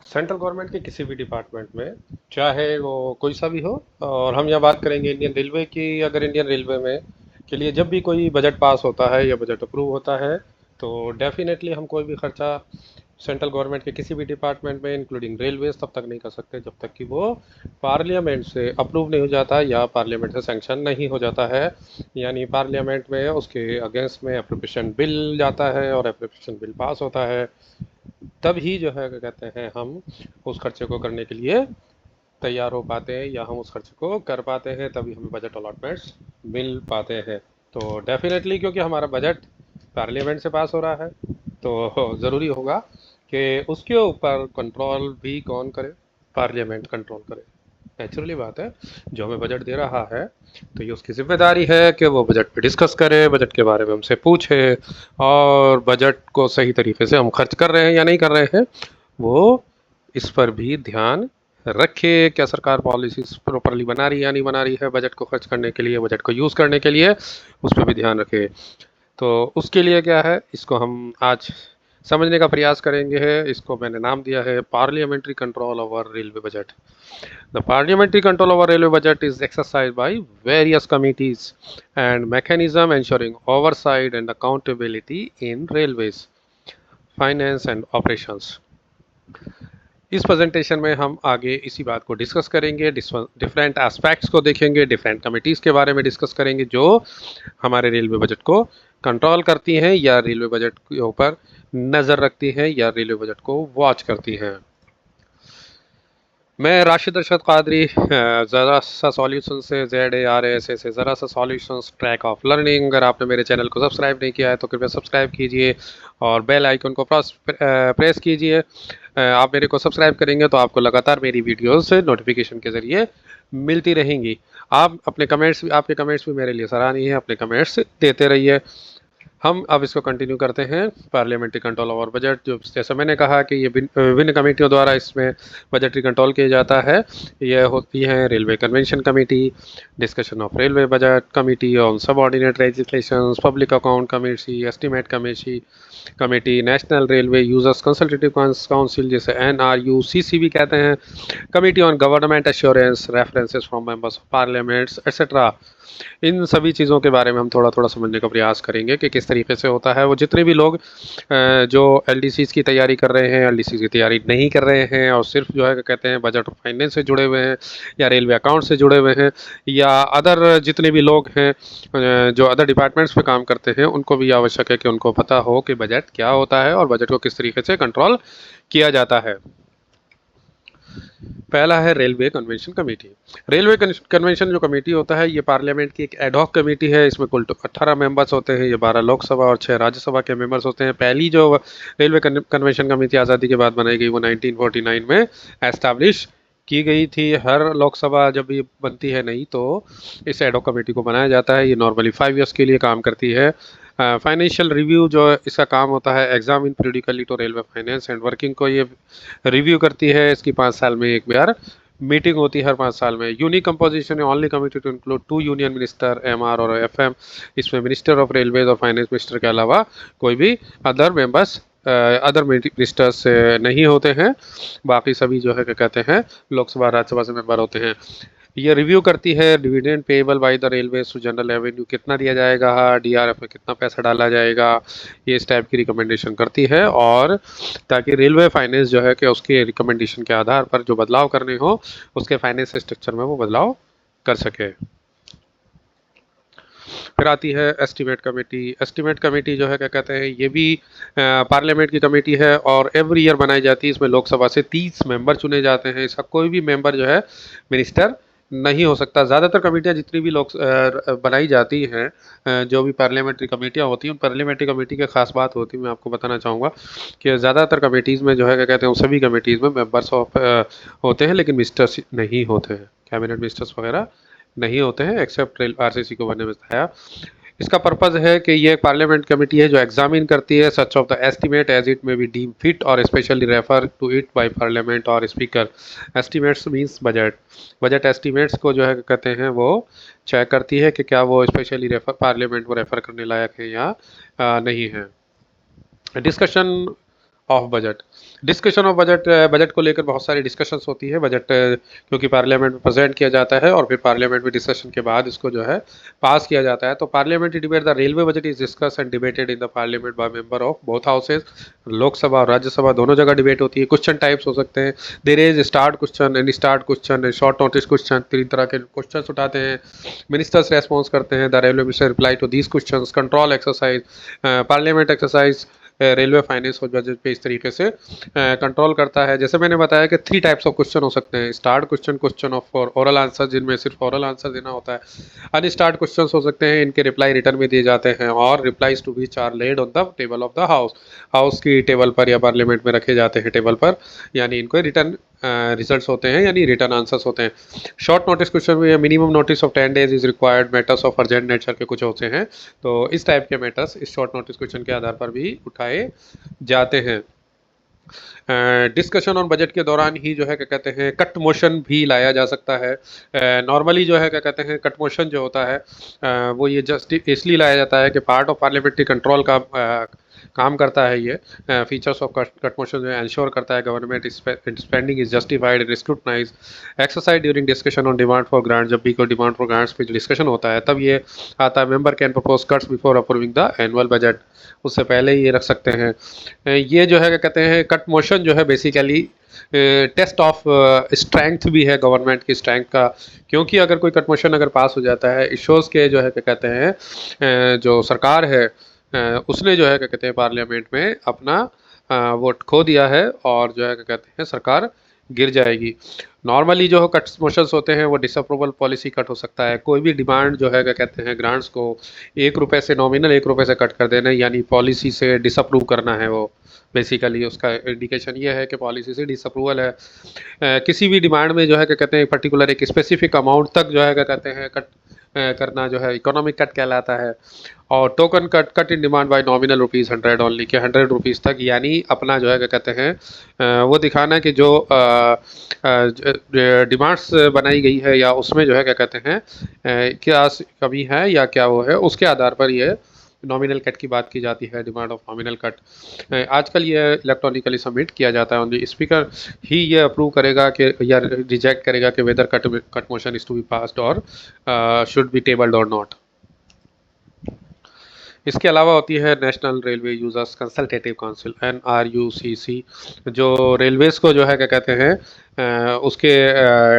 Central government के किसी भी डिपार्टमेंट में, चाहे वो कोई सा भी हो। और हम यहाँ बात करेंगे इंडियन रेलवे की। अगर इंडियन रेलवे में के लिए जब भी कोई बजट पास होता है या बजट अप्रूव होता है, तो डेफिनेटली हम कोई भी खर्चा सेंट्रल गवर्नमेंट के किसी भी डिपार्टमेंट में इंक्लूडिंग रेलवेज तब तक नहीं कर सकते जब तक कि वो पार्लियामेंट से अप्रूव नहीं हो जाता या पार्लियामेंट से सैंक्शन नहीं हो जाता है। यानी पार्लियामेंट में उसके अगेंस्ट में एप्रोप्रिएशन बिल जाता है और एप्रोप्रिएशन बिल पास होता है। तब ही जो है क्या कहते हैं, हम उस खर्चे को करने के लिए तैयार हो पाते हैं या हम उस खर्चे को कर पाते हैं, तभी हमें बजट अलॉटमेंट्स मिल पाते हैं। तो डेफिनेटली क्योंकि हमारा बजट पार्लियामेंट से पास हो रहा है, तो ज़रूरी होगा कि उसके ऊपर कंट्रोल भी कौन करे, पार्लियामेंट कंट्रोल करे। नेचुरली बात है, जो हमें बजट दे रहा है तो ये उसकी जिम्मेदारी है कि वो बजट पे डिस्कस करे, बजट के बारे में हमसे पूछे, और बजट को सही तरीके से हम खर्च कर रहे हैं या नहीं कर रहे हैं वो इस पर भी ध्यान रखे। क्या सरकार पॉलिसीज प्रॉपरली बना रही है या नहीं बना रही है बजट को खर्च करने के लिए, बजट को यूज़ करने के लिए, उस पर भी ध्यान रखे। तो उसके लिए क्या है, इसको हम आज समझने का प्रयास करेंगे। है इसको मैंने नाम दिया है parliamentary control over railway budget. The parliamentary control over railway budget is exercise by various committees and mechanism ensuring oversight and accountability in railways finance and operations. इस प्रेजेंटेशन में हम आगे इसी बात को डिस्कस करेंगे, डिफरेंट एस्पेक्ट्स को देखेंगे, डिफरेंट कमिटीज़ के बारे में डिस्कस करेंगे जो हमारे रेलवे बजट को कंट्रोल करती हैं या रेलवे बजट के ऊपर नज़र रखती हैं या रेलवे बजट को वॉच करती हैं। मैं राशिद अरशद कादरी, ज़रा सा सॉल्यूशन से ZARAS से ज़रा सा सॉल्यूशंस ट्रैक ऑफ लर्निंग। अगर आपने मेरे चैनल को सब्सक्राइब नहीं किया है तो कृपया सब्सक्राइब कीजिए और बेल आइकन को प्रेस कीजिए। आप मेरे को सब्सक्राइब करेंगे तो आपको लगातार मेरी वीडियोस नोटिफिकेशन के ज़रिए मिलती रहेंगी। आप अपने कमेंट्स भी, आपके कमेंट्स भी मेरे लिए सराहनीय है, अपने कमेंट्स देते रहिए। हम अब इसको कंटिन्यू करते हैं। पार्लियामेंट्री कंट्रोल ओवर बजट, जो जैसा मैंने कहा कि ये विभिन्न कमेटियों द्वारा इसमें बजटरी कंट्रोल किया जाता है। यह होती है railway convention committee, discussion of railway budget committee on subordinate legislation, public account committee, estimate committee, national railway users consultative council जिसे NRUCC भी कहते हैं, committee on government assurance, references from members of parliaments etcetera. इन सभी चीज़ों के बारे में हम थोड़ा थोड़ा समझने का प्रयास करेंगे कि किस तरीके से होता है। वो जितने भी लोग जो LDCs की तैयारी कर रहे हैं, LDCs की तैयारी नहीं कर रहे हैं और सिर्फ जो है कहते हैं बजट और फाइनेंस से जुड़े हुए हैं या रेलवे अकाउंट से जुड़े हुए हैं या अदर जितने भी लोग हैं जो अदर डिपार्टमेंट्स पे काम करते हैं, उनको भी आवश्यक है कि उनको पता हो कि बजट क्या होता है और बजट को किस तरीके से कंट्रोल किया जाता है। पहला है railway convention committee. Railway convention जो कमेटी होता है, ये पार्लियामेंट की एक एडहॉक कमेटी है। इसमें कुल 18 मेंबर्स होते हैं। ये 12 लोकसभा और 6 राज्यसभा के मेंबर्स होते हैं। पहली जो रेलवे कन्वेंशन कमेटी आज़ादी के बाद बनाई गई वो 1949 में एस्टैब्लिश की गई थी। हर लोकसभा जब ये बनती है नई, तो इस एडहॉक कमेटी को बनाया जाता है। ये नॉर्मली 5 ईयर्स के लिए काम करती है। फाइनेंशियल रिव्यू जो इसका काम होता है, examine periodically to railway finance and working को ये रिव्यू करती है। इसकी 5 साल में एक बार मीटिंग होती है, हर 5 साल में। यूनिक कंपोजिशन है, only committee to include 2 union minister, MR और FM। इसमें मिनिस्टर ऑफ रेलवेज और फाइनेंस मिनिस्टर के अलावा कोई भी अदर मेंबर्स अदर मिनिस्टर्स नहीं होते हैं। बाकी सभी जो है क्या कहते हैं लोकसभा राज्यसभा से मेंबर होते हैं। ये रिव्यू करती है dividend payable by the railway to general revenue, कितना दिया जाएगा, DRF में कितना पैसा डाला जाएगा, ये इस टाइप की रिकमेंडेशन करती है। और ताकि रेलवे फाइनेंस जो है कि उसके रिकमेंडेशन के आधार पर जो बदलाव करने हो, उसके फाइनेंस स्ट्रक्चर में वो बदलाव कर सके। फिर आती है एस्टीमेट कमेटी। एस्टीमेट कमेटी जो है क्या कहते हैं, ये भी पार्लियामेंट की कमेटी है और एवरी ईयर बनाई जाती है। इसमें लोकसभा से 30 मेंबर चुने जाते हैं। इसका कोई भी मेंबर जो है मिनिस्टर नहीं हो सकता। ज़्यादातर कमेटियाँ जितनी भी लोग बनाई जाती हैं, जो भी पार्लियामेंट्री कमेटियाँ होती हैं, उन पार्लियामेंट्री कमेटी की खास बात होती है, मैं आपको बताना चाहूँगा कि ज़्यादातर कमेटीज़ में जो है क्या कहते हैं, उन सभी कमेटीज़ में मेंबर्स ऑफ होते हैं, लेकिन मिनिस्टर्स नहीं होते हैं, कैबिनेट मिनिस्टर्स वगैरह नहीं होते हैं, एक्सेप्ट RCC को मैंने बताया। इसका पर्पज़ है कि ये एक पार्लियामेंट कमेटी है जो एग्जामिन करती है such of the estimate as it may be deem fit और specially refer to it by parliament और speaker. Estimates means budget. Budget estimates को जो है कहते हैं वो चेक करती है कि क्या वो स्पेशली रेफर पार्लियामेंट को रेफर करने लायक है या नहीं है। Discussion of budget. Discussion of budget, budget को लेकर बहुत सारी डिस्कशंस होती है। बजट क्योंकि पार्लियामेंट में प्रेजेंट किया जाता है और फिर पार्लियामेंट में डिस्कशन के बाद इसको जो है पास किया जाता है। तो parliamentary debate, the railway budget is discuss and debated in the parliament by member of both houses. Lok Sabha और राज्यसभा दोनों जगह डिबेट होती है। क्वेश्चन टाइप्स हो सकते हैं, there is starred question, unstarred question, short notice question. 3 तरह के क्वेश्चन उठाते हैं, मिनिस्टर्स रेस्पॉन्स करते हैं, the railway minister reply to these question, control exercise, parliament exercise railway finance और बजट पे इस तरीके से कंट्रोल करता है। जैसे मैंने बताया कि 3 टाइप्स ऑफ क्वेश्चन हो सकते हैं, start question, question of for oral answer जिनमें सिर्फ ओरल आंसर देना होता है, अनस्टार्ट क्वेश्चन हो सकते हैं, इनके रिप्लाई रिटर्न में दिए जाते हैं, और replies to each are laid on the table of the house, house की टेबल पर या पार्लियामेंट में रखे जाते हैं टेबल पर, यानी इनको रिटर्न रिजल्ट्स होते हैं यानी रिटर्न आंसर्स होते हैं। शॉर्ट नोटिस क्वेश्चन में minimum notice of 10 days is required, matters of urgent nature के कुछ होते हैं, तो इस टाइप के मैटर्स इस शॉर्ट नोटिस क्वेश्चन के आधार पर भी उठाए जाते हैं। डिस्कशन ऑन बजट के दौरान ही जो है क्या कहते हैं कट मोशन भी लाया जा सकता है। नॉर्मली जो है क्या कहते हैं कट मोशन जो होता है वो ये जस्ट इसलिए लाया जाता है कि पार्ट ऑफ पार्लियामेंट्री कंट्रोल का काम करता है। ये फीचर्स ऑफ कट मोशन जो है इंश्योर करता है government spending is justified and scrutinise, exercise during discussion on demand for grant. जब भी कोई डिमांड फॉर ग्रांट्स पे जो डिस्कशन होता है तब ये आता है। Member can propose cuts before approving the annual budget, उससे पहले ही ये रख सकते हैं। ये जो है क्या कहते हैं कट मोशन जो है बेसिकली टेस्ट ऑफ स्ट्रेंथ भी है गवर्नमेंट की स्ट्रेंथ का, क्योंकि अगर कोई कट मोशन अगर पास हो जाता है इट शोज़ के जो है क्या कहते हैं जो सरकार है उसने जो है क्या कहते हैं पार्लियामेंट में अपना वोट खो दिया है और जो है क्या कहते हैं सरकार गिर जाएगी। नॉर्मली जो कट मोशंस होते हैं वो डिसअप्रूवल पॉलिसी कट हो सकता है। कोई भी डिमांड जो है क्या कहते हैं ग्रांट्स को 1 रुपये से नॉमिनल 1 रुपये से कट कर देना यानी पॉलिसी से डिसअप्रूव करना है, वो बेसिकली उसका इंडिकेशन ये है कि पॉलिसी से डिसअप्रूवल है। किसी भी डिमांड में जो है क्या कहते हैं पर्टिकुलर एक स्पेसिफिक अमाउंट तक जो है क्या कहते हैं कट करना जो है इकोनॉमिक कट कहलाता है। और token cut in demand by nominal ₹100 only, के ₹100 तक, यानी अपना जो है क्या कहते हैं वो दिखाना कि जो डिमांड्स बनाई गई है या उसमें जो है क्या कहते हैं क्या कमी है या क्या वो है, उसके आधार पर ये नॉमिनल कट की बात की जाती है, डिमांड ऑफ नॉमिनल कट। आजकल ये इलेक्ट्रॉनिकली सबमिट किया जाता है, ओनली स्पीकर ही ये अप्रूव करेगा कि या रिजेक्ट करेगा कि whether cut motion is to be passed और शुड बी टेबल्ड और नॉट। इसके अलावा होती है national railway users consultative council NRUCC, जो रेलवेज़ को जो है क्या कहते हैं उसके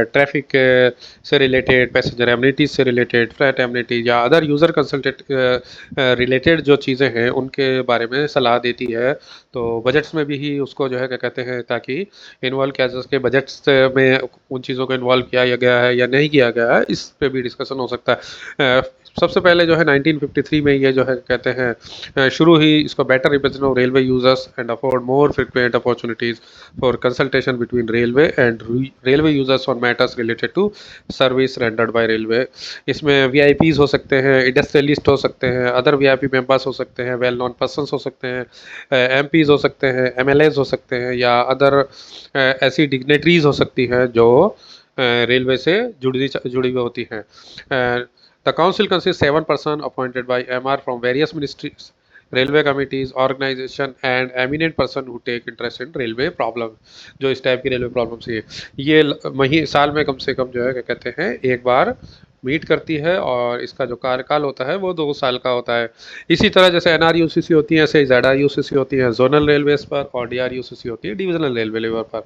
ट्रैफिक से रिलेटेड, पैसेंजर एमनिटीज़ से रिलेटेड, फ्लाइट एमनिटीज या अदर यूज़र कंसल्टेट रिलेटेड जो चीज़ें हैं उनके बारे में सलाह देती है। तो बजट्स में भी ही उसको जो है क्या कहते हैं ताकि इन्वॉल्व किया जा सके। बजट्स में उन चीज़ों को इन्वॉल्व किया गया है या नहीं किया गया है इस पे भी डिस्कशन हो सकता है। सबसे पहले जो है 1953 में ये जो है कहते हैं शुरू ही इसको better represent of railway users and afford more frequent opportunities for consultation between railway and railway users on matters related to service rendered by railway. इसमें VIPs हो सकते हैं, इंडस्ट्रियलिस्ट हो सकते हैं, अदर VIP मेंबर्स हो सकते हैं, वेल नॉन पर्सनस हो सकते हैं, MPs हो सकते हैं, MLAs हो सकते हैं या अदर ऐसी डिग्नेटरीज हो सकती हैं जो रेलवे से जुड़ी हुई होती हैं। The council consists 7 persons appointed by MR from various ministries, railway committees, organization and eminent person who take interest in railway problem। जो इस टाइप की रेलवे प्रॉब्लम से ये साल में कम से कम जो है क्या कहते हैं एक बार मीट करती है और इसका जो कार्यकाल होता है वो 2 साल का होता है। इसी तरह जैसे NRUCC होती है ऐसे ZRUCC होती है जोनल रेलवेज पर और DRUCC होती है डिविजनल रेलवे लेवल पर।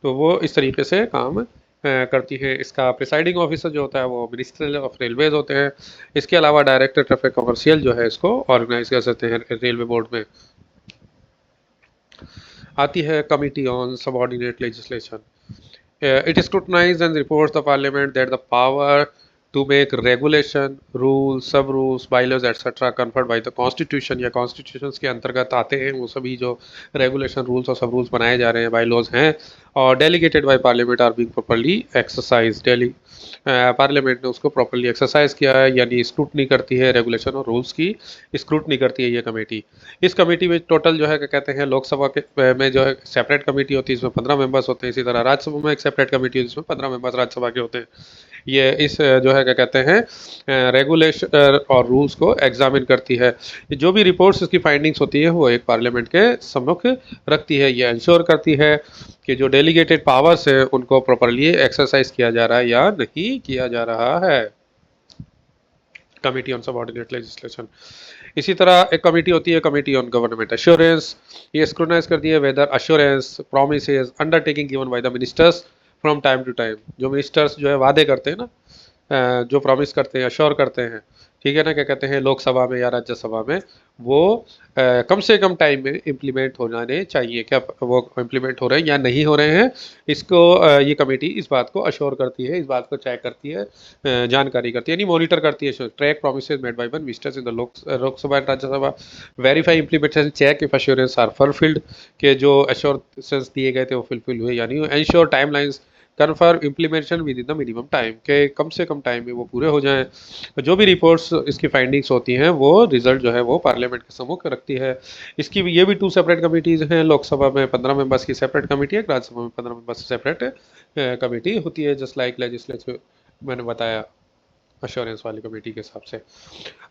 तो वो इस तरीके से काम करती है। इसका प्रिसाइडिंग ऑफिसर जो होता है वो मिनिस्टर ऑफ रेलवेज होते हैं। इसके अलावा डायरेक्टर ट्रैफिक कमर्शियल जो है इसको ऑर्गेनाइज कर सकते हैं रेलवे बोर्ड में। आती है committee on subordinate legislation. It scrutinizes and reports the parliament that the power to make regulation, rules, sub-rules, bylaws, etc. conferred by the constitution या constitutions के अंतर्गत आते हैं वो सभी जो रेगुलेशन, रूल्स और सब रूल्स बनाए जा रहे हैं, बाईलॉज हैं और delegated by parliament are being properly exercise. Parliament ने उसको प्रॉपर्ली एक्सरसाइज किया है, यानी स्क्रूटनी करती है रेगुलेशन और रूल्स की, स्क्रूटनी करती है ये कमेटी। इस कमेटी में टोटल जो है क्या कहते हैं, लोकसभा के में जो है सेपरेट कमेटी होती है, इसमें 15 मेंबर्स होते हैं। इसी तरह राज्यसभा में एक सेपरेट कमेटी होती है, जिसमें 15 मेंबर्स राज्यसभा के होते हैं। ये इस जो है क्या कहते हैं, रेगुलेशन और रूल्स को एग्जामिन करती है। जो भी रिपोर्ट्स इसकी फाइंडिंग्स होती है वो एक पार्लियामेंट के सम्मुख रखती है। ये इंश्योर करती है कि जो डेलीगेटेड पावर्स है उनको प्रॉपरली एक्सरसाइज किया जा रहा है या नहीं किया जा रहा है। Committee on subordinate legislation. इसी तरह एक कमेटी होती है, कमेटी ऑन गवर्नमेंट अश्योरेंस। ये स्क्रूटनाइज करती है whether assurance promises undertaking given by the ministers from time to time. जो मिनिस्टर्स जो है वादे करते हैं ना, जो प्रॉमिस करते हैं, अश्योर करते हैं, ठीक है ना, क्या कहते हैं, लोकसभा में या राज्यसभा में, वो कम से कम टाइम में इम्प्लीमेंट हो जाने चाहिए। क्या वो इम्प्लीमेंट हो रहे हैं या नहीं हो रहे हैं, इसको ये कमेटी इस बात को अश्योर करती है, इस बात को चेक करती है, जानकारी करती है, यानी मॉनिटर करती है। Track promises made by one ministers in the Lok Sabha and Rajya Sabha, verify implementation, check if assurance are fulfilled, के जो अश्योरेंस दिए गए थे वो फुलफिल हुए, यानी ensure timelines, confirm implementation with in the minimum time, के कम से कम टाइम में वो पूरे हो जाएं। जो भी रिपोर्ट्स इसकी फाइंडिंग्स होती हैं वो रिजल्ट जो है वो पार्लियामेंट के सम्मुख रखती है। इसकी भी ये भी 2 सेपरेट कमिटीज़ हैं। लोकसभा में 15 मेंबर्स की सेपरेट कमेटी है, राज्यसभा में 15 मेंबर्स की सेपरेट कमेटी होती है, जस्ट लाइक लेजिस्लेचर मैंने बताया अश्योरेंस वाली कमेटी के हिसाब से।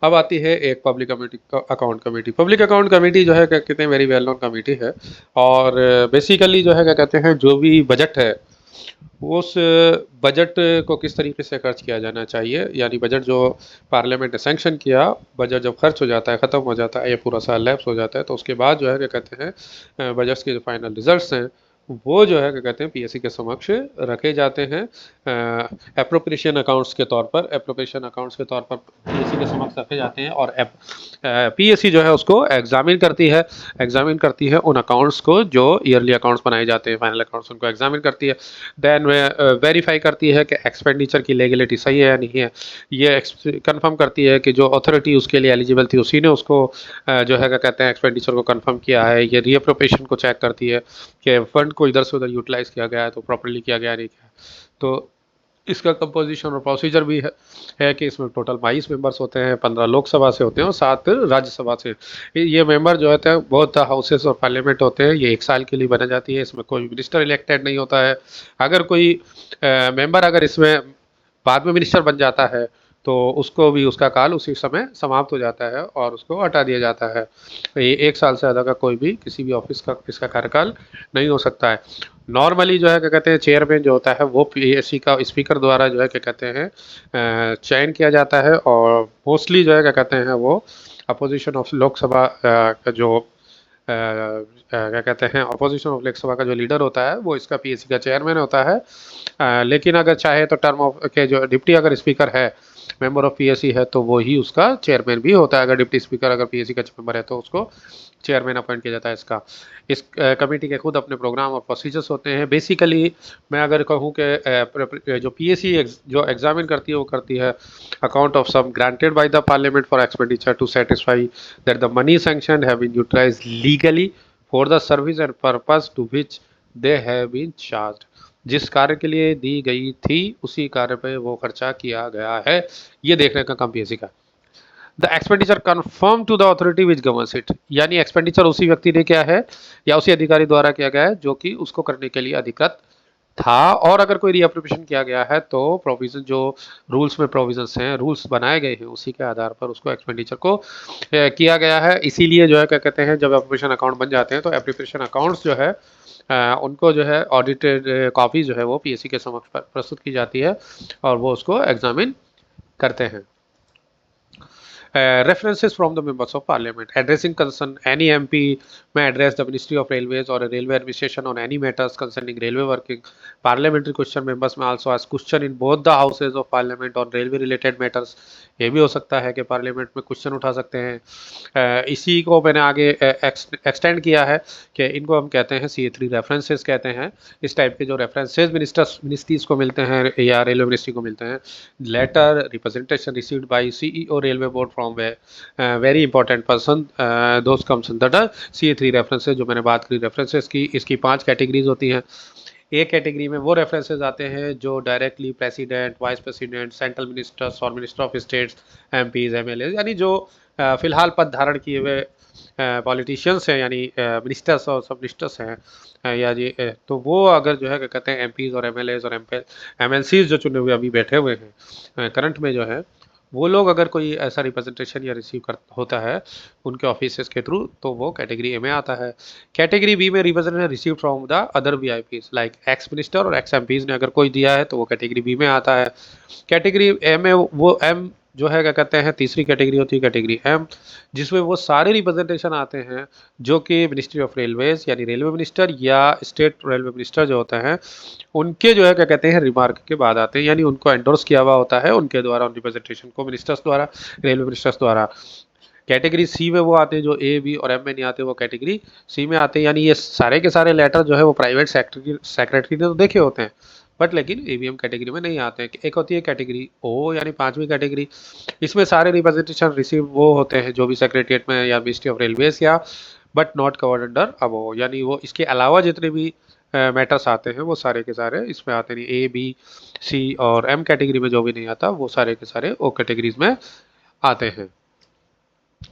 अब आती है एक public account committee. Public account committee जो है क्या कहते हैं, वेरी वेल नोन कमेटी है, और बेसिकली जो है क्या कहते हैं, जो भी बजट है उस बजट को किस तरीके से खर्च किया जाना चाहिए, यानी बजट जो पार्लियामेंट ने सैंक्शन किया, बजट जब खर्च हो जाता है, ख़त्म हो जाता है, ये पूरा साल लैप्स हो जाता है, तो उसके बाद जो है क्या कहते हैं, बजट्स के जो फाइनल रिजल्ट्स हैं वो जो है क्या कहते हैं पीएससी के समक्ष रखे जाते हैं एप्रोप्रिएशन अकाउंट्स के तौर पर। एप्रोप्रिएशन अकाउंट्स के तौर पर पीएससी के समक्ष रखे जाते हैं, और पीएससी जो है उसको एग्जामिन करती है उन अकाउंट्स को जो ईयरली अकाउंट्स बनाए जाते हैं, फाइनल अकाउंट्स उनको एग्जामिन करती है। देन वेरीफाई करती है कि एक्सपेंडिचर की लेगलिटी सही है या नहीं है। ये कंफर्म करती है कि जो अथॉरिटी उसके लिए एलिजिबल थी उसी ने उसको जो है क्या कहते हैं एक्सपेंडिचर को कंफर्म किया है। ये रीअप्रोप्रिएशन को चेक करती है कि फंड को इधर से उधर यूटिलाइज किया गया है तो प्रॉपर्ली किया गया नहीं किया। तो इसका कंपोजिशन और प्रोसीजर भी है कि इसमें टोटल 22 मेंबर्स होते हैं, 15 लोकसभा से होते हैं और 7 राज्यसभा से। ये मेंबर जो होते हैं बहुत हाउसेस और पार्लियामेंट होते हैं, ये 1 साल के लिए बना जाती है। इसमें कोई मिनिस्टर इलेक्टेड नहीं होता है। अगर कोई मेंबर अगर इसमें बाद में मिनिस्टर बन जाता है तो उसको भी उसका काल उसी समय समाप्त हो जाता है और उसको हटा दिया जाता है। ये 1 साल से ज़्यादा का कोई भी किसी भी ऑफिस का इसका कार्यकाल नहीं हो सकता है। नॉर्मली जो है क्या कहते हैं चेयरमैन जो होता है वो पीएससी का स्पीकर द्वारा जो है क्या कहते हैं चयन किया जाता है, और मोस्टली जो है क्या कहते हैं वो अपोजिशन ऑफ लोकसभा का जो क्या कहते हैं अपोजिशन ऑफ लोकसभा का जो लीडर होता है वो इसका पीएससी का चेयरमैन होता है। लेकिन अगर चाहे तो टर्म ऑफ के जो डिप्टी अगर स्पीकर है, मेंबर ऑफ पीएससी है, तो वो ही उसका चेयरमैन भी होता है। अगर डिप्टी स्पीकर अगर पीएससी का मेंबर है तो उसको चेयरमैन अपॉइंट किया जाता है इसका। इस कमेटी के खुद अपने प्रोग्राम और प्रोसीजर्स होते हैं। बेसिकली मैं अगर कहूँ कि जो पीएससी जो एग्जामिन करती है वो करती है account of sum granted by the parliament for expenditure to satisfy that the money sanction have been utilised legally for the service and purpose to which they have been charged. जिस कार्य के लिए दी गई थी उसी कार्य पे वो खर्चा किया गया है, ये देखने का काम पीएससी का। The expenditure confirm to the authority which governs it, यानी एक्सपेंडिचर उसी व्यक्ति ने किया है या उसी अधिकारी द्वारा किया गया है जो कि उसको करने के लिए अधिकृत था। और अगर कोई रीअप्रोप्रिएशन किया गया है तो प्रोविजन जो रूल्स में प्रोविजंस हैं, रूल्स बनाए गए हैं, उसी के आधार पर उसको एक्सपेंडिचर को किया गया है। इसीलिए जो है क्या कहते हैं जब एप्रोप्रिएशन अकाउंट बन जाते हैं तो एप्रोप्रिएशन अकाउंट्स जो है उनको जो है ऑडिटेड कॉपी जो है वो पीएससी के समक्ष प्रस्तुत की जाती है और वो उसको एग्जामिन करते हैं। References from the members of parliament addressing concern, any MP may address the Ministry of Railways or a railway administration on any matters concerning railway working. Parliamentary question members may also ask question in both the houses of parliament on railway related matters. ये भी हो सकता है कि parliament में question उठा सकते हैं। इसी को मैंने आगे एक्सटेंड किया है कि इनको हम कहते हैं CA3 रेफरेंसेस कहते हैं। इस टाइप के जो रेफरेंसेस मिनिस्ट्रीज को मिलते हैं या रेलवे मिनिस्ट्री को मिलते हैं, letter representation received by CEO railway board from very important person, those comes under the CA3 references. जो मैंने बात करी रेफरेंसेस की, इसकी 5 कैटेगरीज होती हैं। ए कैटेगरी में वो रेफरेंसेस आते हैं जो directly president, vice president, central ministers और minister of states, MPs, MLA, यानी जो फिलहाल पद धारण किए हुए पॉलिटिशियंस हैं, यानी मिनिस्टर्स और सब मिनिस्टर्स हैं, या जी तो वो अगर जो है क्या कहते हैं एमपीज और एमएलएज और एमएलसीज जो चुने हुए अभी बैठे हुए हैं करंट में जो है, वो लोग अगर कोई ऐसा रिप्रेजेंटेशन या रिसीव कर होता है उनके ऑफिसेस के थ्रू, तो वो कैटेगरी ए में आता है। कैटेगरी बी में representation receive from the other VIPs like ex minister और एक्स एमपीज ने अगर कोई दिया है तो वो कैटेगरी बी में आता है। कैटेगरी ए में वो एम जो है क्या कहते हैं तीसरी कैटेगरी होती है कैटेगरी एम, जिसमें वो सारे रिप्रेजेंटेशन आते हैं जो कि मिनिस्ट्री ऑफ रेलवेज यानी रेलवे मिनिस्टर या स्टेट रेलवे मिनिस्टर जो होते हैं उनके जो है क्या कहते हैं रिमार्क के बाद आते हैं, यानी उनको एंडोर्स किया हुआ होता है उनके द्वारा, उन रिप्रेजेंटेशन को मिनिस्टर्स द्वारा, रेलवे मिनिस्टर्स द्वारा। कैटेगरी सी में वो आते हैं जो ए बी और एम में नहीं आते, वो कैटेगरी सी में आते हैं, यानी ये सारे के सारे लेटर जो है वो प्राइवेट सेक्रेटरी ने तो देखे होते हैं बट लेकिन ईवीएम कैटेगरी में नहीं आते हैं। एक होती है कैटेगरी ओ यानी पांचवी कैटेगरी, इसमें सारे रिप्रेजेंटेशन रिसीव वो होते हैं जो भी सेक्रेटरीट में या मिनिस्ट्री ऑफ रेलवेज या बट नॉट कवर्ड अंडर अबो, यानी वो इसके अलावा जितने भी मैटर्स आते हैं वो सारे के सारे इसमें आते नहीं। ए बी सी और एम कैटेगरी में जो भी नहीं आता वो सारे के सारे ओ कैटेगरीज में आते हैं।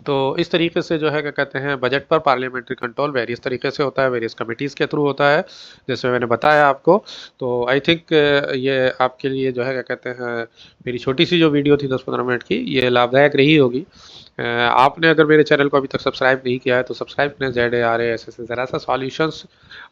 तो इस तरीके से जो है क्या कहते हैं बजट पर पार्लियामेंट्री कंट्रोल वेरियस तरीके से होता है, वेरियस कमिटीज़ के थ्रू होता है, जैसे मैंने बताया आपको। तो आई थिंक ये आपके लिए जो है क्या कहते हैं मेरी छोटी सी जो वीडियो थी 10-15 मिनट की, ये लाभदायक रही होगी। आपने अगर मेरे चैनल को अभी तक सब्सक्राइब नहीं किया है तो सब्सक्राइब करें, ZARA ऐसे ज़रा सा सॉल्यूशंस।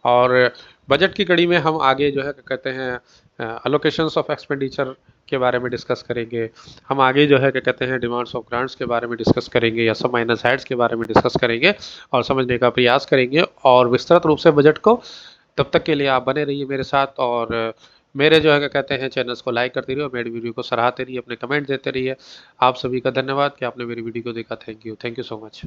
और बजट की कड़ी में हम आगे जो है क्या कहते हैं अलोकेशंस ऑफ एक्सपेंडिचर के बारे में डिस्कस करेंगे। हम आगे जो है क्या कहते हैं डिमांड्स ऑफ ग्रांट्स के बारे में डिस्कस करेंगे या सब माइनस हेड्स के बारे में डिस्कस करेंगे और समझने का प्रयास करेंगे और विस्तृत रूप से बजट को। तब तक के लिए आप बने रहिए मेरे साथ और मेरे जो है क्या कहते हैं चैनल्स को लाइक करते रहिए और मेरी वीडियो को सराहते रहिए, अपने कमेंट देते रहिए। आप सभी का धन्यवाद कि आपने मेरी वीडियो को देखा। Thank you so much.